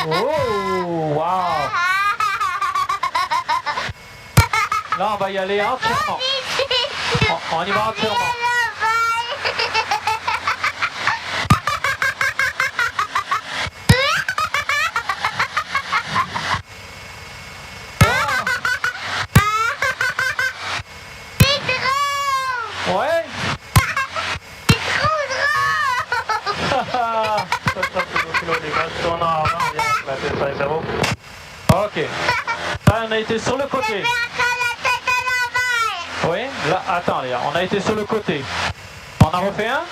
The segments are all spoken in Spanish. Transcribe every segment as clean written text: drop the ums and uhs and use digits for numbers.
Oh, waouh. Là, on va y aller entièrement. On y va entièrement. Ouais. Ok. Ça, on a été sur le côté. Oui, là, attends, les gars, on a été sur le côté. On en refait un?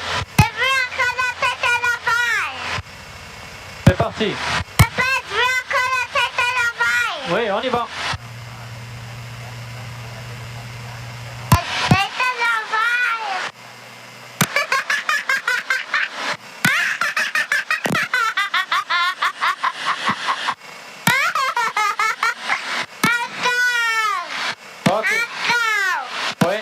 C'est parti. Oui, on y va. Ok. Oui.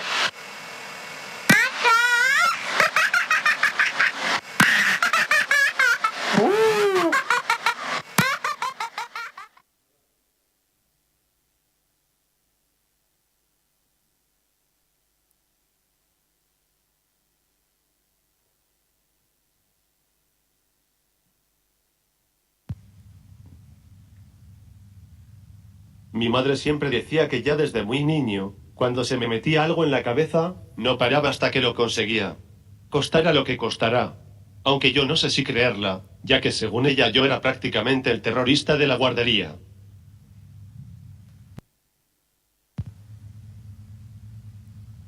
Mi madre siempre decía que ya desde muy niño, cuando se me metía algo en la cabeza, no paraba hasta que lo conseguía. Costara lo que costará. Aunque yo no sé si creerla, ya que según ella yo era prácticamente el terrorista de la guardería.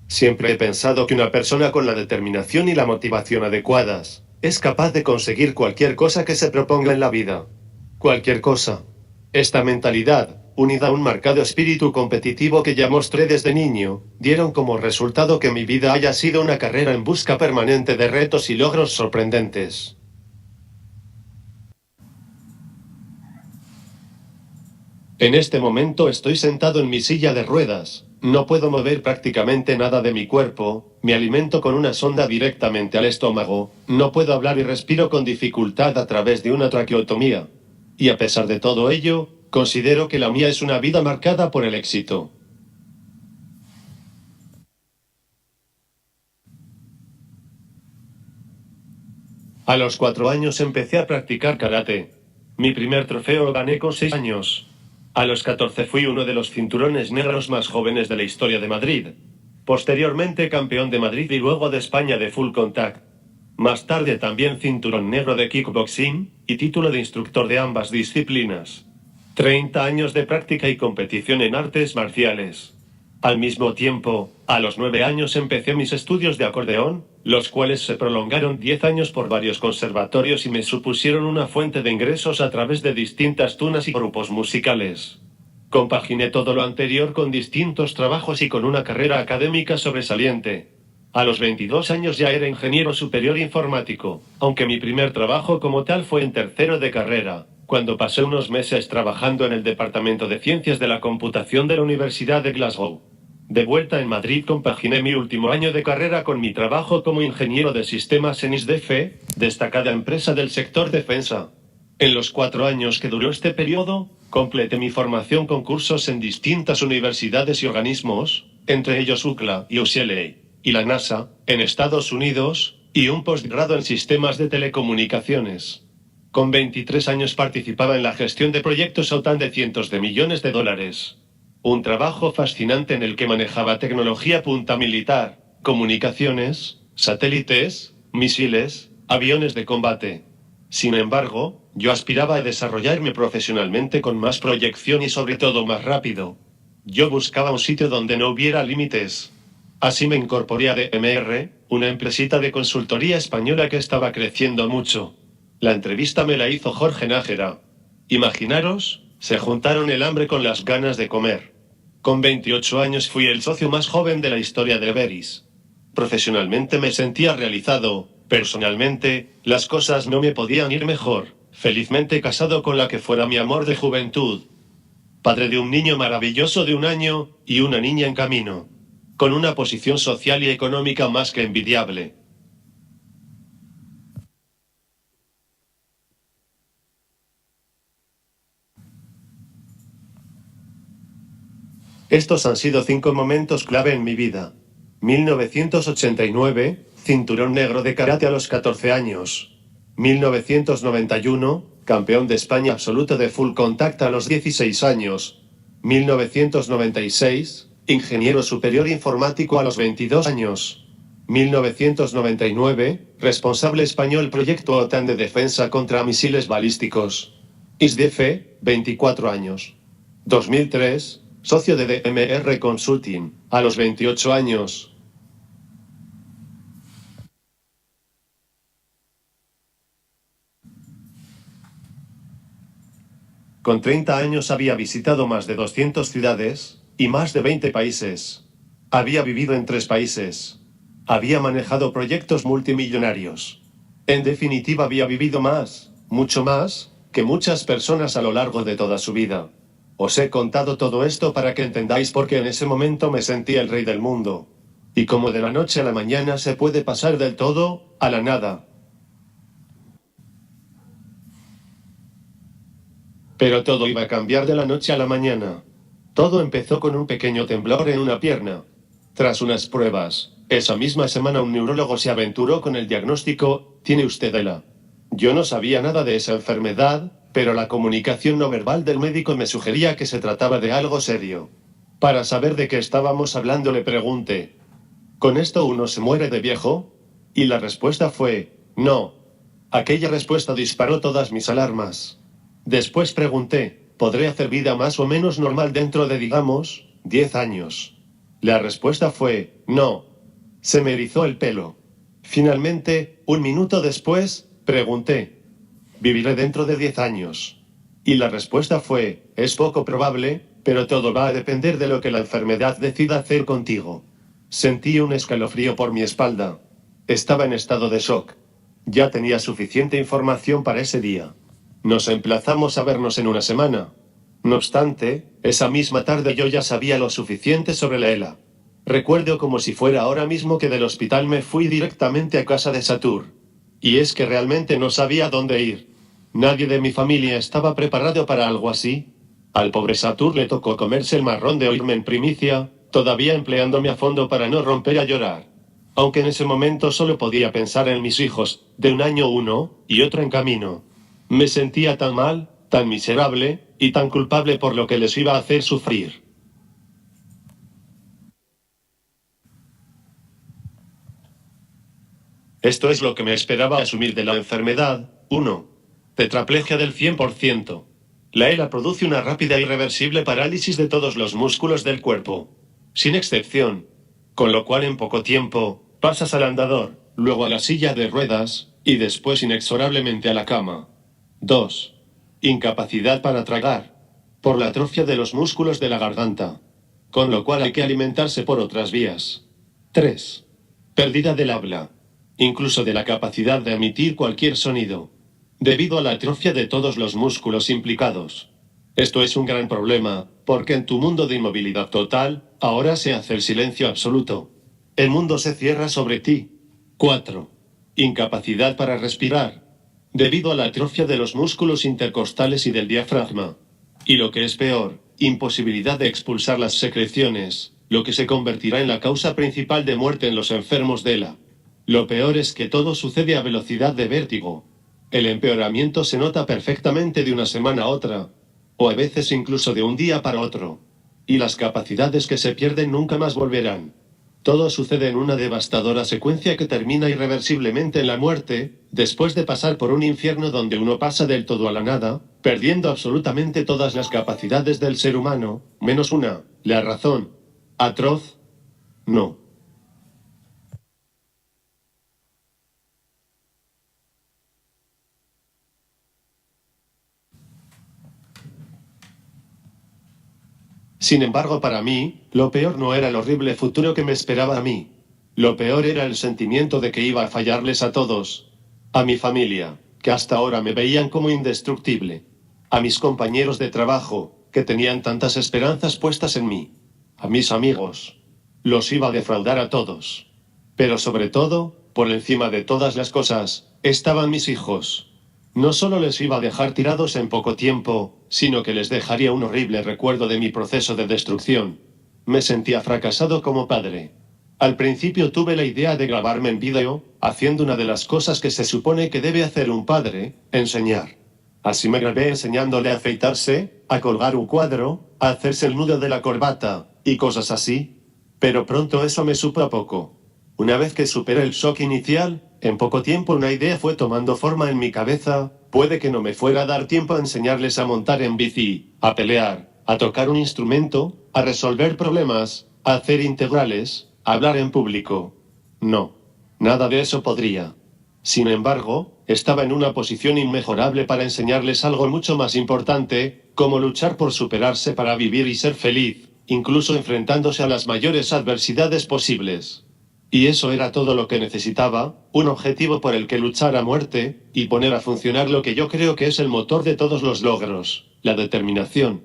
Siempre he pensado que una persona con la determinación y la motivación adecuadas, es capaz de conseguir cualquier cosa que se proponga en la vida. Cualquier cosa. Esta mentalidad, unida a un marcado espíritu competitivo que ya mostré desde niño, dieron como resultado que mi vida haya sido una carrera en busca permanente de retos y logros sorprendentes. En este momento estoy sentado en mi silla de ruedas, no puedo mover prácticamente nada de mi cuerpo, me alimento con una sonda directamente al estómago, no puedo hablar y respiro con dificultad a través de una traqueotomía. Y a pesar de todo ello, considero que la mía es una vida marcada por el éxito. A los 4 años empecé a practicar karate. Mi primer trofeo lo gané con 6 años. A los 14 fui uno de los cinturones negros más jóvenes de la historia de Madrid. Posteriormente campeón de Madrid y luego de España de full contact. Más tarde también cinturón negro de kickboxing, y título de instructor de ambas disciplinas. 30 años de práctica y competición en artes marciales. Al mismo tiempo, a los 9 años empecé mis estudios de acordeón, los cuales se prolongaron 10 años por varios conservatorios y me supusieron una fuente de ingresos a través de distintas tunas y grupos musicales. Compaginé todo lo anterior con distintos trabajos y con una carrera académica sobresaliente. A los 22 años ya era ingeniero superior informático, aunque mi primer trabajo como tal fue en tercero de carrera, cuando pasé unos meses trabajando en el Departamento de Ciencias de la Computación de la Universidad de Glasgow. De vuelta en Madrid compaginé mi último año de carrera con mi trabajo como ingeniero de sistemas en ISDEFE, destacada empresa del sector defensa. En los 4 años que duró este periodo, completé mi formación con cursos en distintas universidades y organismos, entre ellos UCLA y UCLA, y la NASA, en Estados Unidos, y un posgrado en sistemas de telecomunicaciones. Con 23 años participaba en la gestión de proyectos OTAN de cientos de millones de dólares. Un trabajo fascinante en el que manejaba tecnología punta militar, comunicaciones, satélites, misiles, aviones de combate. Sin embargo, yo aspiraba a desarrollarme profesionalmente con más proyección y sobre todo más rápido. Yo buscaba un sitio donde no hubiera límites. Así me incorporé a DMR, una empresita de consultoría española que estaba creciendo mucho. La entrevista me la hizo Jorge Nájera. Imaginaros, se juntaron el hambre con las ganas de comer. Con 28 años fui el socio más joven de la historia de Everis. Profesionalmente me sentía realizado, personalmente, las cosas no me podían ir mejor, felizmente casado con la que fuera mi amor de juventud. Padre de un niño maravilloso de 1 año, y una niña en camino. Con una posición social y económica más que envidiable. Estos han sido 5 momentos clave en mi vida. 1989, cinturón negro de karate a los 14 años. 1991, campeón de España absoluto de full contact a los 16 años. 1996, ingeniero superior informático a los 22 años. 1999, responsable español proyecto OTAN de defensa contra misiles balísticos. ISDF, 24 años. 2003, socio de DMR Consulting, a los 28 años. Con 30 años había visitado más de 200 ciudades, y más de 20 países. Había vivido en 3 países. Había manejado proyectos multimillonarios. En definitiva había vivido más, mucho más, que muchas personas a lo largo de toda su vida. Os he contado todo esto para que entendáis por qué en ese momento me sentí el rey del mundo. Y como de la noche a la mañana se puede pasar del todo, a la nada. Pero todo iba a cambiar de la noche a la mañana. Todo empezó con un pequeño temblor en una pierna. Tras unas pruebas, esa misma semana un neurólogo se aventuró con el diagnóstico: tiene usted ELA. Yo no sabía nada de esa enfermedad, pero la comunicación no verbal del médico me sugería que se trataba de algo serio. Para saber de qué estábamos hablando le pregunté: ¿con esto uno se muere de viejo? Y la respuesta fue: no. Aquella respuesta disparó todas mis alarmas. Después pregunté: ¿podré hacer vida más o menos normal dentro de, digamos, 10 años? La respuesta fue: no. Se me erizó el pelo. Finalmente, un minuto después, pregunté: ¿viviré dentro de 10 años? Y la respuesta fue: es poco probable, pero todo va a depender de lo que la enfermedad decida hacer contigo. Sentí un escalofrío por mi espalda. Estaba en estado de shock. Ya tenía suficiente información para ese día. Nos emplazamos a vernos en una semana. No obstante, esa misma tarde yo ya sabía lo suficiente sobre la ELA. Recuerdo como si fuera ahora mismo que del hospital me fui directamente a casa de Satur. Y es que realmente no sabía dónde ir. Nadie de mi familia estaba preparado para algo así. Al pobre Satur le tocó comerse el marrón de oírme en primicia, todavía empleándome a fondo para no romper a llorar. Aunque en ese momento solo podía pensar en mis hijos, de un año uno, y otro en camino. Me sentía tan mal, tan miserable, y tan culpable por lo que les iba a hacer sufrir. Esto es lo que me esperaba asumir de la enfermedad. 1. Tetraplegia del 100%. La ELA produce una rápida e irreversible parálisis de todos los músculos del cuerpo. Sin excepción. Con lo cual en poco tiempo, pasas al andador, luego a la silla de ruedas, y después inexorablemente a la cama. 2. Incapacidad para tragar. Por la atrofia de los músculos de la garganta. Con lo cual hay que alimentarse por otras vías. 3. Pérdida del habla. Incluso de la capacidad de emitir cualquier sonido. Debido a la atrofia de todos los músculos implicados. Esto es un gran problema, porque en tu mundo de inmovilidad total, ahora se hace el silencio absoluto. El mundo se cierra sobre ti. 4. Incapacidad para respirar. Debido a la atrofia de los músculos intercostales y del diafragma. Y lo que es peor, imposibilidad de expulsar las secreciones, lo que se convertirá en la causa principal de muerte en los enfermos de ELA. Lo peor es que todo sucede a velocidad de vértigo. El empeoramiento se nota perfectamente de una semana a otra, o a veces incluso de un día para otro. Y las capacidades que se pierden nunca más volverán. Todo sucede en una devastadora secuencia que termina irreversiblemente en la muerte, después de pasar por un infierno donde uno pasa del todo a la nada, perdiendo absolutamente todas las capacidades del ser humano, menos una, la razón. ¿Atroz? No. Sin embargo, para mí, lo peor no era el horrible futuro que me esperaba a mí. Lo peor era el sentimiento de que iba a fallarles a todos. A mi familia, que hasta ahora me veían como indestructible. A mis compañeros de trabajo, que tenían tantas esperanzas puestas en mí. A mis amigos. Los iba a defraudar a todos. Pero sobre todo, por encima de todas las cosas, estaban mis hijos. No solo les iba a dejar tirados en poco tiempo, sino que les dejaría un horrible recuerdo de mi proceso de destrucción. Me sentía fracasado como padre. Al principio tuve la idea de grabarme en vídeo, haciendo una de las cosas que se supone que debe hacer un padre, enseñar. Así me grabé enseñándole a afeitarse, a colgar un cuadro, a hacerse el nudo de la corbata, y cosas así. Pero pronto eso me supo a poco. Una vez que superé el shock inicial, en poco tiempo una idea fue tomando forma en mi cabeza. Puede que no me fuera a dar tiempo a enseñarles a montar en bici, a pelear, a tocar un instrumento, a resolver problemas, a hacer integrales, a hablar en público. No. Nada de eso podría. Sin embargo, estaba en una posición inmejorable para enseñarles algo mucho más importante, como luchar por superarse para vivir y ser feliz, incluso enfrentándose a las mayores adversidades posibles. Y eso era todo lo que necesitaba, un objetivo por el que luchar a muerte, y poner a funcionar lo que yo creo que es el motor de todos los logros, la determinación.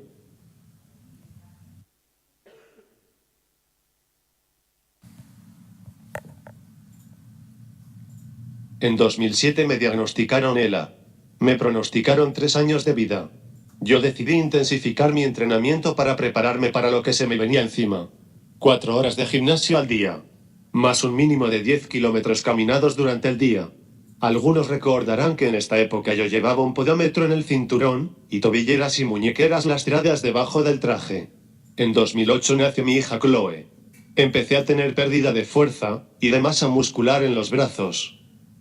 En 2007 me diagnosticaron ELA. Me pronosticaron 3 años de vida. Yo decidí intensificar mi entrenamiento para prepararme para lo que se me venía encima. 4 horas de gimnasio al día. Más un mínimo de 10 kilómetros caminados durante el día. Algunos recordarán que en esta época yo llevaba un podómetro en el cinturón, y tobilleras y muñequeras lastradas debajo del traje. En 2008 nació mi hija Chloe. Empecé a tener pérdida de fuerza, y de masa muscular en los brazos.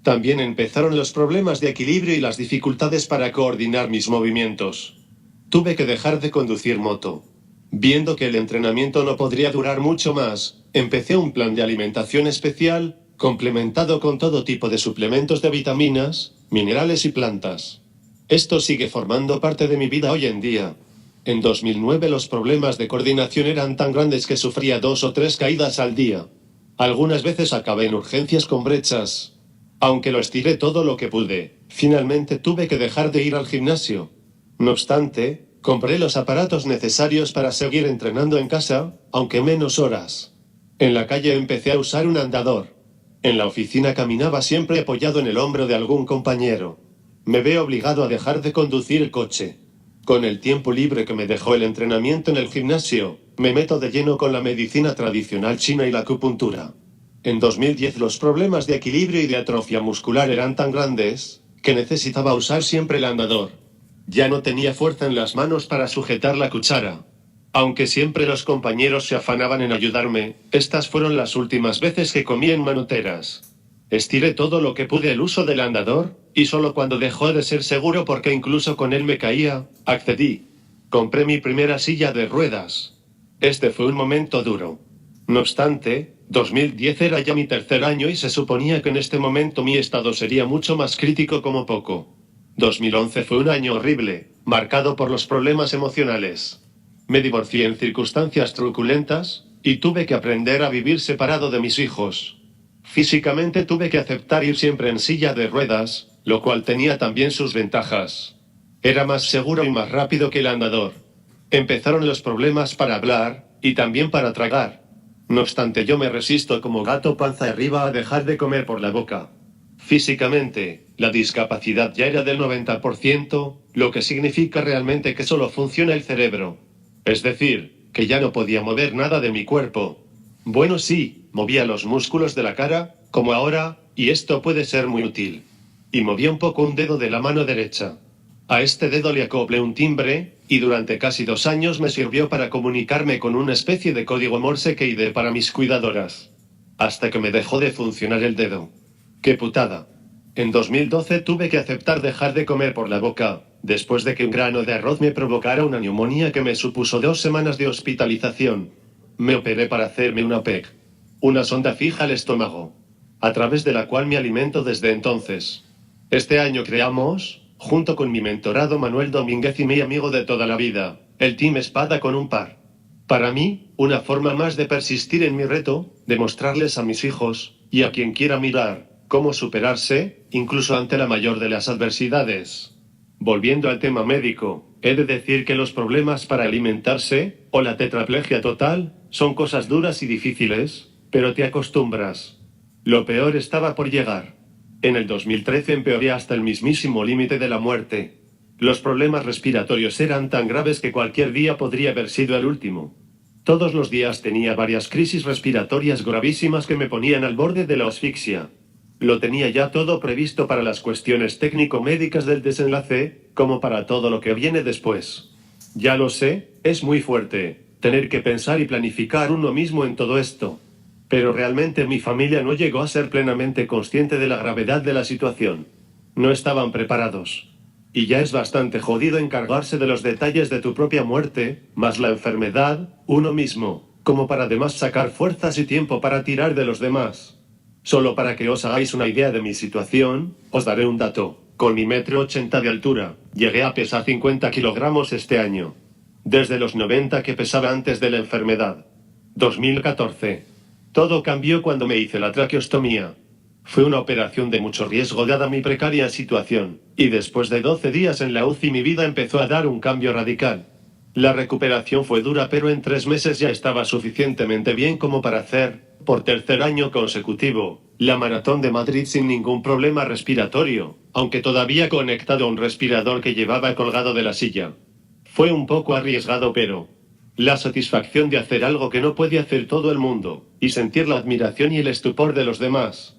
También empezaron los problemas de equilibrio y las dificultades para coordinar mis movimientos. Tuve que dejar de conducir moto. Viendo que el entrenamiento no podría durar mucho más, empecé un plan de alimentación especial, complementado con todo tipo de suplementos de vitaminas, minerales y plantas. Esto sigue formando parte de mi vida hoy en día. En 2009 los problemas de coordinación eran tan grandes que sufría 2 o 3 caídas al día. Algunas veces acabé en urgencias con brechas. Aunque lo estiré todo lo que pude, finalmente tuve que dejar de ir al gimnasio. No obstante, compré los aparatos necesarios para seguir entrenando en casa, aunque menos horas. En la calle empecé a usar un andador. En la oficina caminaba siempre apoyado en el hombro de algún compañero. Me veo obligado a dejar de conducir el coche. Con el tiempo libre que me dejó el entrenamiento en el gimnasio, me meto de lleno con la medicina tradicional china y la acupuntura. En 2010 los problemas de equilibrio y de atrofia muscular eran tan grandes, que necesitaba usar siempre el andador. Ya no tenía fuerza en las manos para sujetar la cuchara. Aunque siempre los compañeros se afanaban en ayudarme, estas fueron las últimas veces que comí en manoteras. Estiré todo lo que pude el uso del andador, y solo cuando dejó de ser seguro porque incluso con él me caía, accedí. Compré mi primera silla de ruedas. Este fue un momento duro. No obstante, 2010 era ya mi tercer año y se suponía que en este momento mi estado sería mucho más crítico como poco. 2011 fue un año horrible, marcado por los problemas emocionales. Me divorcié en circunstancias truculentas, y tuve que aprender a vivir separado de mis hijos. Físicamente tuve que aceptar ir siempre en silla de ruedas, lo cual tenía también sus ventajas. Era más seguro y más rápido que el andador. Empezaron los problemas para hablar, y también para tragar. No obstante, yo me resisto como gato panza arriba a dejar de comer por la boca. Físicamente, la discapacidad ya era del 90%, lo que significa realmente que solo funciona el cerebro. Es decir, que ya no podía mover nada de mi cuerpo. Bueno, sí, movía los músculos de la cara, como ahora, y esto puede ser muy útil. Y movía un poco un dedo de la mano derecha. A este dedo le acoplé un timbre, y durante casi 2 años me sirvió para comunicarme con una especie de código Morse que ideé para mis cuidadoras. Hasta que me dejó de funcionar el dedo. ¡Qué putada! En 2012 tuve que aceptar dejar de comer por la boca, después de que un grano de arroz me provocara una neumonía que me supuso 2 semanas de hospitalización. Me operé para hacerme una PEC, una sonda fija al estómago, a través de la cual me alimento desde entonces. Este año creamos, junto con mi mentorado Manuel Domínguez y mi amigo de toda la vida, el Team Espada con un par. Para mí, una forma más de persistir en mi reto, de mostrarles a mis hijos, y a quien quiera mirar, cómo superarse, incluso ante la mayor de las adversidades. Volviendo al tema médico, he de decir que los problemas para alimentarse, o la tetraplegia total, son cosas duras y difíciles, pero te acostumbras. Lo peor estaba por llegar. En el 2013 empeoré hasta el mismísimo límite de la muerte. Los problemas respiratorios eran tan graves que cualquier día podría haber sido el último. Todos los días tenía varias crisis respiratorias gravísimas que me ponían al borde de la asfixia. Lo tenía ya todo previsto para las cuestiones técnico-médicas del desenlace, como para todo lo que viene después. Ya lo sé, es muy fuerte, tener que pensar y planificar uno mismo en todo esto. Pero realmente mi familia no llegó a ser plenamente consciente de la gravedad de la situación. No estaban preparados. Y ya es bastante jodido encargarse de los detalles de tu propia muerte, más la enfermedad, uno mismo, como para además sacar fuerzas y tiempo para tirar de los demás. Solo para que os hagáis una idea de mi situación, os daré un dato. Con mi 1,80 m de altura, llegué a pesar 50 kilogramos este año. Desde los 90 que pesaba antes de la enfermedad. 2014. Todo cambió cuando me hice la traqueostomía. Fue una operación de mucho riesgo dada mi precaria situación, y después de 12 días en la UCI mi vida empezó a dar un cambio radical. La recuperación fue dura, pero en 3 meses ya estaba suficientemente bien como para hacer, por tercer año consecutivo, la maratón de Madrid sin ningún problema respiratorio, aunque todavía conectado a un respirador que llevaba colgado de la silla. Fue un poco arriesgado, pero la satisfacción de hacer algo que no puede hacer todo el mundo, y sentir la admiración y el estupor de los demás,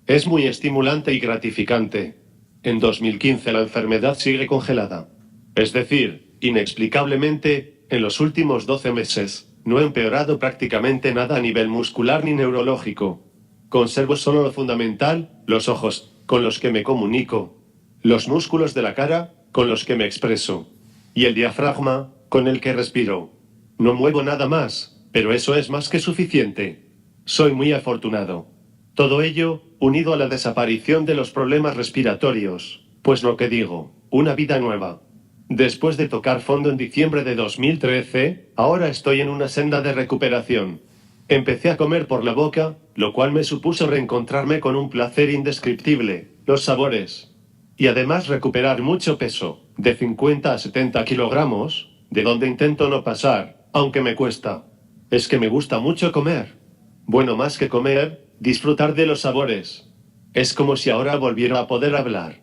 es muy estimulante y gratificante. En 2015 la enfermedad sigue congelada. Es decir, inexplicablemente, en los últimos 12 meses, no he empeorado prácticamente nada a nivel muscular ni neurológico. Conservo solo lo fundamental, los ojos, con los que me comunico, los músculos de la cara, con los que me expreso, y el diafragma, con el que respiro. No muevo nada más, pero eso es más que suficiente. Soy muy afortunado. Todo ello, unido a la desaparición de los problemas respiratorios, pues lo que digo, una vida nueva. Después de tocar fondo en diciembre de 2013, ahora estoy en una senda de recuperación. Empecé a comer por la boca, lo cual me supuso reencontrarme con un placer indescriptible, los sabores. Y además recuperar mucho peso, de 50 a 70 kilogramos, de donde intento no pasar, aunque me cuesta. Es que me gusta mucho comer. Bueno, más que comer, disfrutar de los sabores. Es como si ahora volviera a poder hablar.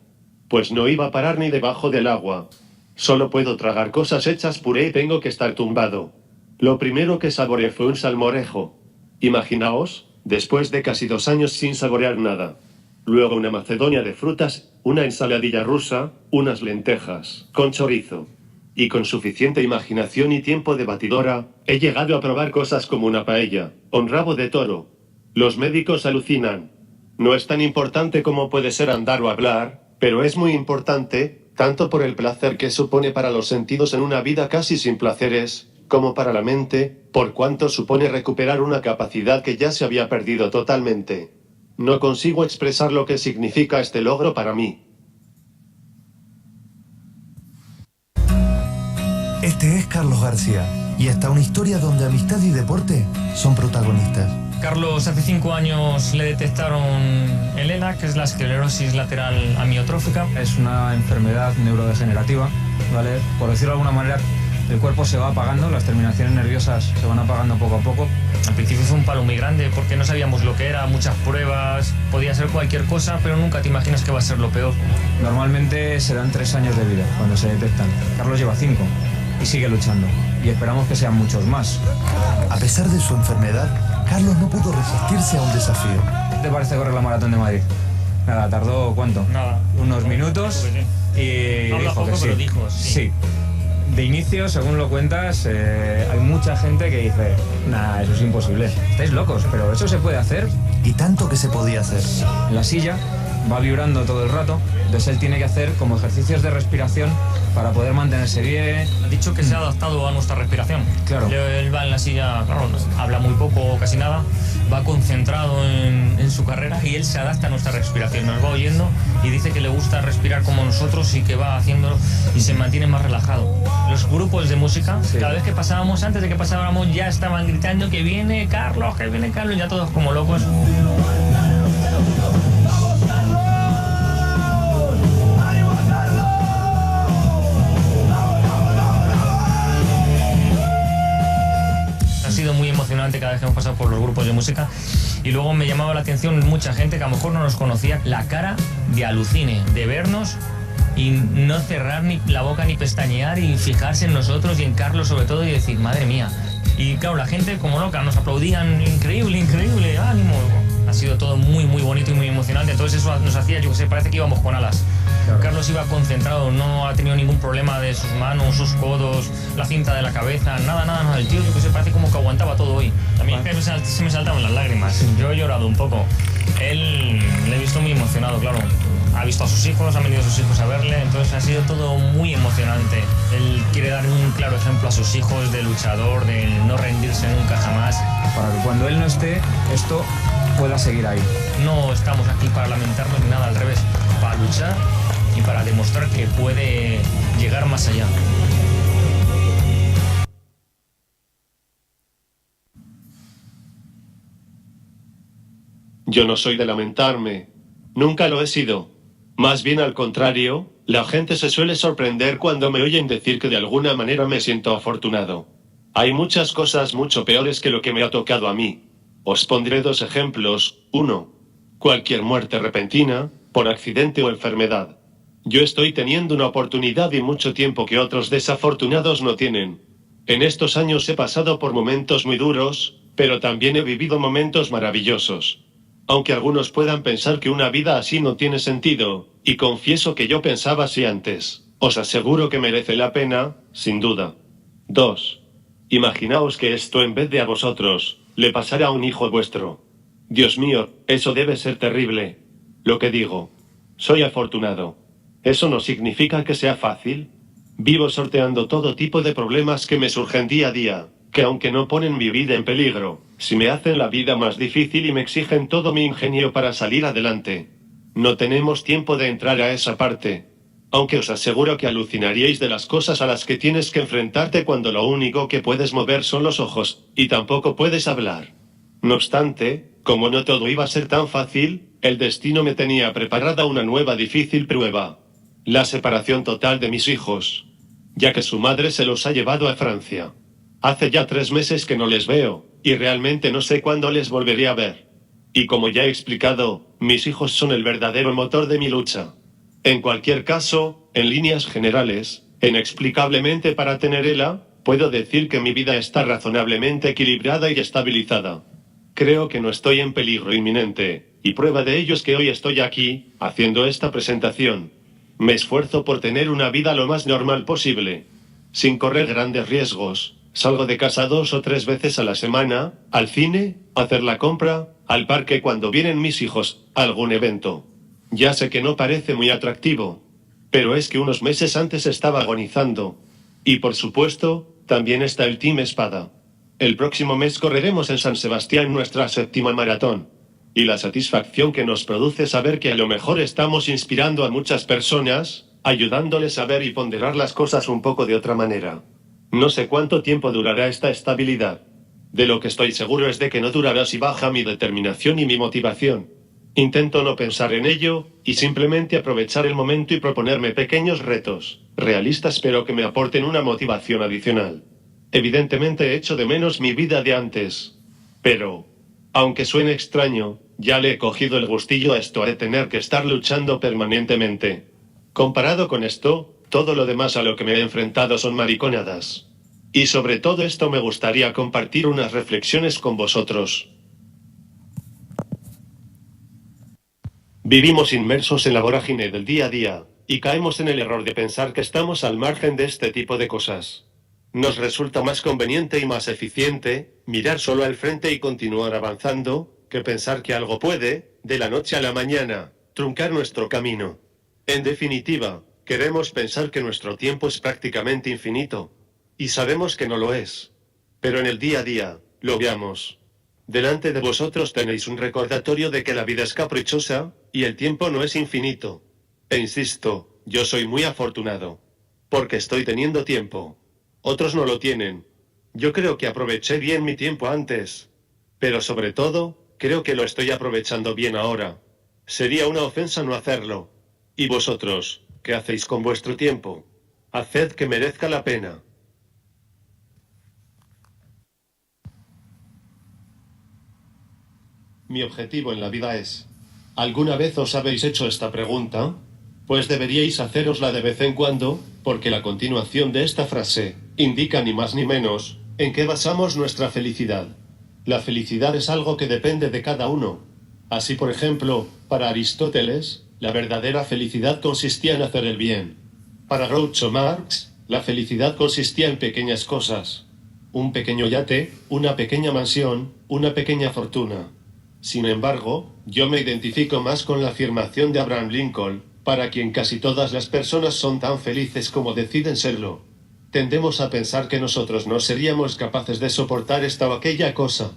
Pues no iba a parar ni debajo del agua. Solo puedo tragar cosas hechas puré y tengo que estar tumbado. Lo primero que saboreé fue un salmorejo. Imaginaos, después de casi 2 años sin saborear nada. Luego una macedonia de frutas, una ensaladilla rusa, unas lentejas, con chorizo. Y con suficiente imaginación y tiempo de batidora, he llegado a probar cosas como una paella, un rabo de toro. Los médicos alucinan. No es tan importante como puede ser andar o hablar, pero es muy importante, tanto por el placer que supone para los sentidos en una vida casi sin placeres, como para la mente, por cuanto supone recuperar una capacidad que ya se había perdido totalmente. No consigo expresar lo que significa este logro para mí. Este es Carlos García, y está una historia donde amistad y deporte son protagonistas. Carlos, hace 5 años le detectaron el ELA, que es la esclerosis lateral amiotrófica. Es una enfermedad neurodegenerativa, ¿vale? Por decirlo de alguna manera, el cuerpo se va apagando, las terminaciones nerviosas se van apagando poco a poco. Al principio fue un palo muy grande porque no sabíamos lo que era, muchas pruebas, podía ser cualquier cosa, pero nunca te imaginas que va a ser lo peor. Normalmente serán 3 años de vida cuando se detectan. Carlos lleva 5 y sigue luchando, y esperamos que sean muchos más. A pesar de su enfermedad, Carlos no pudo resistirse a un desafío. ¿Qué te parece correr la maratón de Madrid? Nada, ¿tardó cuánto? Nada. Unos minutos y Habla dijo poco, que sí. pero dijo sí. Sí. De inicio, según lo cuentas, hay mucha gente que dice, nah, eso es imposible. Estáis locos, pero eso se puede hacer. Y tanto que se podía hacer. En la silla va vibrando todo el rato, entonces él tiene que hacer como ejercicios de respiración para poder mantenerse bien. Ha dicho que se ha adaptado a nuestra respiración. Claro. Él va en la silla, claro, habla muy poco o casi nada, va concentrado en su carrera y él se adapta a nuestra respiración. Nos va oyendo y dice que le gusta respirar como nosotros y que va haciéndolo y se mantiene más relajado. Los grupos de música, sí, cada vez que pasábamos, antes de que pasáramos, ya estaban gritando que viene Carlos, ya todos como locos. Ha sido muy emocionante cada vez que hemos pasado por los grupos de música y luego me llamaba la atención mucha gente que a lo mejor no nos conocía, la cara de alucine, de vernos y no cerrar ni la boca ni pestañear y fijarse en nosotros y en Carlos sobre todo y decir, madre mía, Y claro, la gente como loca, nos aplaudían, increíble, increíble, ánimo. Ha sido todo muy, muy bonito y muy emocionante. Entonces eso nos hacía, yo que sé, parece que íbamos con alas. Claro. Carlos iba concentrado, no ha tenido ningún problema de sus manos, sus codos, la cinta de la cabeza, nada. El tío, yo que sé, parece como que aguantaba todo hoy. También se me saltaban las lágrimas. Yo he llorado un poco. Él le he visto muy emocionado, claro. Ha visto a sus hijos, han venido sus hijos a verle, entonces ha sido todo muy emocionante. Él quiere dar un claro ejemplo a sus hijos de luchador, de no rendirse nunca jamás. Para que cuando él no esté, esto pueda seguir ahí. No estamos aquí para lamentarnos ni nada, al revés, para luchar y para demostrar que puede llegar más allá. Yo no soy de lamentarme. Nunca lo he sido. Más bien al contrario, la gente se suele sorprender cuando me oyen decir que de alguna manera me siento afortunado. Hay muchas cosas mucho peores que lo que me ha tocado a mí. Os pondré 2 ejemplos. 1. Cualquier muerte repentina, por accidente o enfermedad. Yo estoy teniendo una oportunidad y mucho tiempo que otros desafortunados no tienen. En estos años he pasado por momentos muy duros, pero también he vivido momentos maravillosos. Aunque algunos puedan pensar que una vida así no tiene sentido, y confieso que yo pensaba así antes, os aseguro que merece la pena, sin duda. 2. Imaginaos que esto en vez de a vosotros, le pasara a un hijo vuestro. Dios mío, eso debe ser terrible. Lo que digo. Soy afortunado. Eso no significa que sea fácil. Vivo sorteando todo tipo de problemas que me surgen día a día, que aunque no ponen mi vida en peligro, sí me hacen la vida más difícil y me exigen todo mi ingenio para salir adelante. No tenemos tiempo de entrar a esa parte. Aunque os aseguro que alucinaríais de las cosas a las que tienes que enfrentarte cuando lo único que puedes mover son los ojos, y tampoco puedes hablar. No obstante, como no todo iba a ser tan fácil, el destino me tenía preparada una nueva difícil prueba. La separación total de mis hijos. Ya que su madre se los ha llevado a Francia. Hace ya 3 meses que no les veo, y realmente no sé cuándo les volveré a ver. Y como ya he explicado, mis hijos son el verdadero motor de mi lucha. En cualquier caso, en líneas generales, inexplicablemente para Tenerela, puedo decir que mi vida está razonablemente equilibrada y estabilizada. Creo que no estoy en peligro inminente, y prueba de ello es que hoy estoy aquí, haciendo esta presentación. Me esfuerzo por tener una vida lo más normal posible, sin correr grandes riesgos. Salgo de casa 2 o 3 veces a la semana, al cine, a hacer la compra, al parque cuando vienen mis hijos, a algún evento. Ya sé que no parece muy atractivo, pero es que unos meses antes estaba agonizando. Y por supuesto, también está el Team Espada. El próximo mes correremos en San Sebastián nuestra 7ª maratón. Y la satisfacción que nos produce saber que a lo mejor estamos inspirando a muchas personas, ayudándoles a ver y ponderar las cosas un poco de otra manera. No sé cuánto tiempo durará esta estabilidad. De lo que estoy seguro es de que no durará si baja mi determinación y mi motivación. Intento no pensar en ello, y simplemente aprovechar el momento y proponerme pequeños retos, realistas pero que me aporten una motivación adicional. Evidentemente echo de menos mi vida de antes. Pero, aunque suene extraño, ya le he cogido el gustillo a esto de tener que estar luchando permanentemente. Comparado con esto, todo lo demás a lo que me he enfrentado son mariconadas. Y sobre todo esto me gustaría compartir unas reflexiones con vosotros. Vivimos inmersos en la vorágine del día a día, y caemos en el error de pensar que estamos al margen de este tipo de cosas. Nos resulta más conveniente y más eficiente mirar solo al frente y continuar avanzando, que pensar que algo puede, de la noche a la mañana, truncar nuestro camino. En definitiva, queremos pensar que nuestro tiempo es prácticamente infinito, y sabemos que no lo es. Pero en el día a día, lo veamos. Delante de vosotros tenéis un recordatorio de que la vida es caprichosa, y el tiempo no es infinito. E insisto, yo soy muy afortunado. Porque estoy teniendo tiempo. Otros no lo tienen. Yo creo que aproveché bien mi tiempo antes. Pero sobre todo, creo que lo estoy aprovechando bien ahora. Sería una ofensa no hacerlo. ¿Y vosotros, qué hacéis con vuestro tiempo? Haced que merezca la pena. Mi objetivo en la vida es... ¿Alguna vez os habéis hecho esta pregunta? Pues deberíais hacérosla de vez en cuando, porque la continuación de esta frase indica ni más ni menos ¿En qué basamos nuestra felicidad? La felicidad es algo que depende de cada uno. Así, por ejemplo, para Aristóteles, la verdadera felicidad consistía en hacer el bien. Para Groucho Marx, la felicidad consistía en pequeñas cosas. Un pequeño yate, una pequeña mansión, una pequeña fortuna. Sin embargo, yo me identifico más con la afirmación de Abraham Lincoln, para quien casi todas las personas son tan felices como deciden serlo. Tendemos a pensar que nosotros no seríamos capaces de soportar esta o aquella cosa.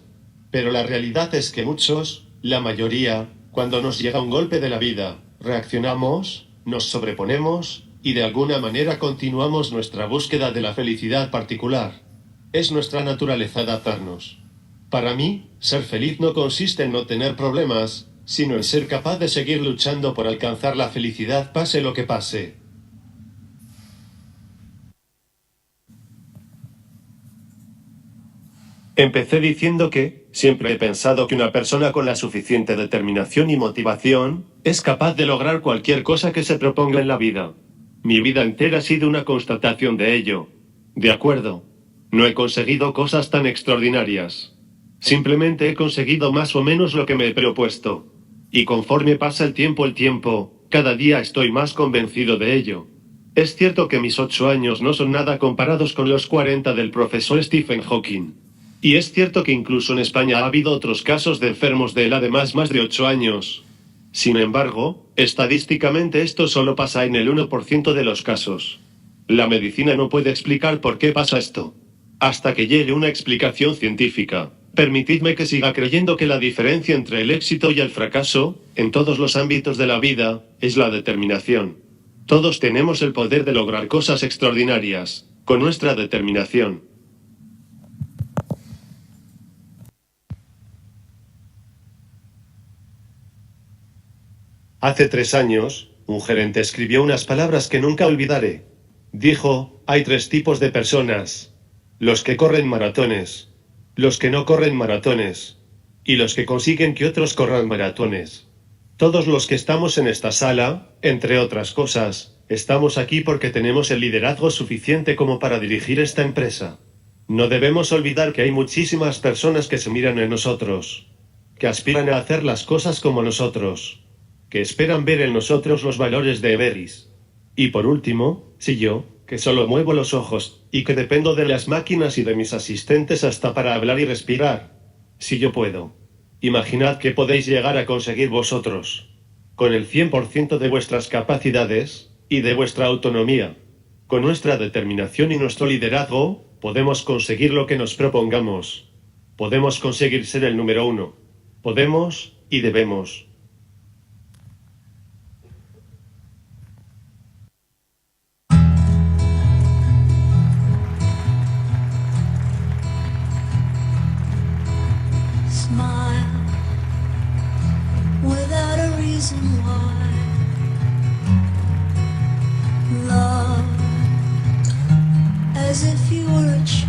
Pero la realidad es que muchos, la mayoría, cuando nos llega un golpe de la vida, reaccionamos, nos sobreponemos, y de alguna manera continuamos nuestra búsqueda de la felicidad particular. Es nuestra naturaleza adaptarnos. Para mí, ser feliz no consiste en no tener problemas, sino en ser capaz de seguir luchando por alcanzar la felicidad pase lo que pase. Empecé diciendo que, siempre he pensado que una persona con la suficiente determinación y motivación, es capaz de lograr cualquier cosa que se proponga en la vida. Mi vida entera ha sido una constatación de ello. De acuerdo. No he conseguido cosas tan extraordinarias. Simplemente he conseguido más o menos lo que me he propuesto. Y conforme pasa el tiempo, cada día estoy más convencido de ello. Es cierto que mis 8 años no son nada comparados con los 40 del profesor Stephen Hawking. Y es cierto que incluso en España ha habido otros casos de enfermos de él además más de 8 años. Sin embargo, estadísticamente esto solo pasa en el 1% de los casos. La medicina no puede explicar por qué pasa esto. Hasta que llegue una explicación científica, permitidme que siga creyendo que la diferencia entre el éxito y el fracaso, en todos los ámbitos de la vida, es la determinación. Todos tenemos el poder de lograr cosas extraordinarias, con nuestra determinación. Hace 3 años, un gerente escribió unas palabras que nunca olvidaré. Dijo, hay 3 tipos de personas. Los que corren maratones, los que no corren maratones, y los que consiguen que otros corran maratones. Todos los que estamos en esta sala, entre otras cosas, estamos aquí porque tenemos el liderazgo suficiente como para dirigir esta empresa. No debemos olvidar que hay muchísimas personas que se miran en nosotros, que aspiran a hacer las cosas como nosotros, que esperan ver en nosotros los valores de Everest. Y por último, si yo, que solo muevo los ojos, y que dependo de las máquinas y de mis asistentes hasta para hablar y respirar, si yo puedo, imaginad que podéis llegar a conseguir vosotros, con el 100% de vuestras capacidades, y de vuestra autonomía. Con nuestra determinación y nuestro liderazgo, podemos conseguir lo que nos propongamos. Podemos conseguir ser el número 1. Podemos, y debemos. Without a reason why, love as if you were a child.